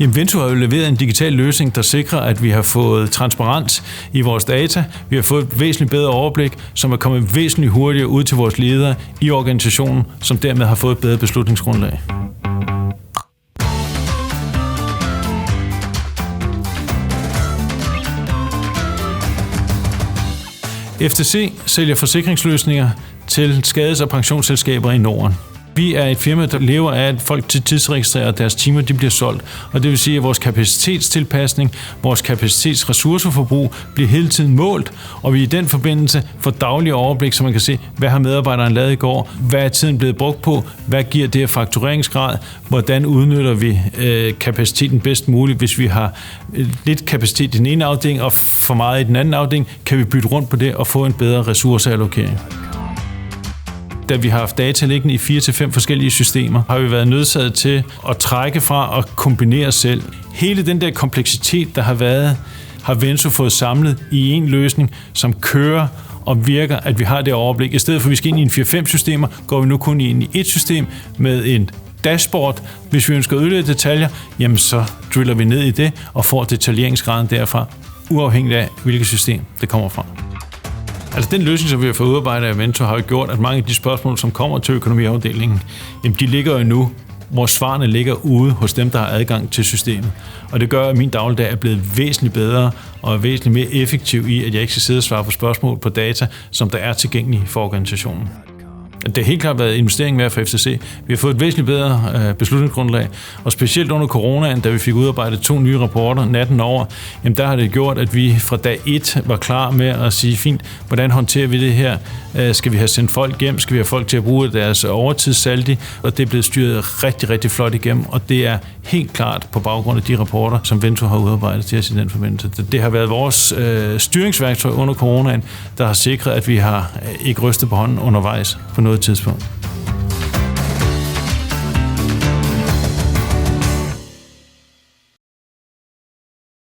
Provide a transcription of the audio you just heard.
Jamen, Vento har jo leveret en digital løsning, der sikrer, at vi har fået transparens i vores data. Vi har fået et væsentligt bedre overblik, som er kommet væsentligt hurtigere ud til vores ledere i organisationen, som dermed har fået et bedre beslutningsgrundlag. FTC sælger forsikringsløsninger til skades- og pensionsselskaber i Norden. Vi er et firma, der lever af, at folk tidsregistrerer deres timer, de bliver solgt. Og det vil sige, at vores kapacitetstilpasning, vores kapacitetsressourceforbrug bliver hele tiden målt, og vi i den forbindelse får daglige overblik, så man kan se, hvad har medarbejderen lavet i går, hvad er tiden blevet brugt på, hvad giver det her faktureringsgrad, hvordan udnytter vi kapaciteten bedst muligt. Hvis vi har lidt kapacitet i den ene afdeling og for meget i den anden afdeling, kan vi bytte rundt på det og få en bedre ressourceallokering. Da vi har haft data liggende i 4-5 forskellige systemer, har vi været nødsaget til at trække fra og kombinere selv. Hele den der kompleksitet, der har været, har Vento fået samlet i en løsning, som kører og virker, at vi har det overblik. I stedet for, at vi skal ind i en 4-5 systemer, går vi nu kun ind i et system med en dashboard. Hvis vi ønsker yderligere detaljer, jamen så driller vi ned i det og får detaljeringsgraden derfra, uafhængigt af, hvilket system det kommer fra. Altså den løsning, som vi har fået udarbejdet af Vento, har jo gjort, at mange af de spørgsmål, som kommer til økonomiafdelingen, jamen de ligger jo nu, hvor svarene ligger ude hos dem, der har adgang til systemet. Og det gør, at min dagligdag er blevet væsentligt bedre og er væsentligt mere effektiv i, at jeg ikke skal sidde og svare på spørgsmål på data, som der er tilgængelige for organisationen. Det har helt klart været investering værd for FTC. Vi har fået et væsentligt bedre beslutningsgrundlag, og specielt under coronaen, da vi fik udarbejdet 2 nye rapporter natten over, jamen der har det gjort, at vi fra dag 1 var klar med at sige, fint, hvordan håndterer vi det her? Skal vi have sendt folk hjem? Skal vi have folk til at bruge deres overtidssaldi? Og det er blevet styret rigtig, rigtig flot igennem, og det er helt klart på baggrund af de rapporter, som Vento har udarbejdet til os i den forbindelse. Det har været vores styringsværktøj under coronaen, der har sikret, at vi har ikke rystet på hånden undervejs på noget tidspunkt.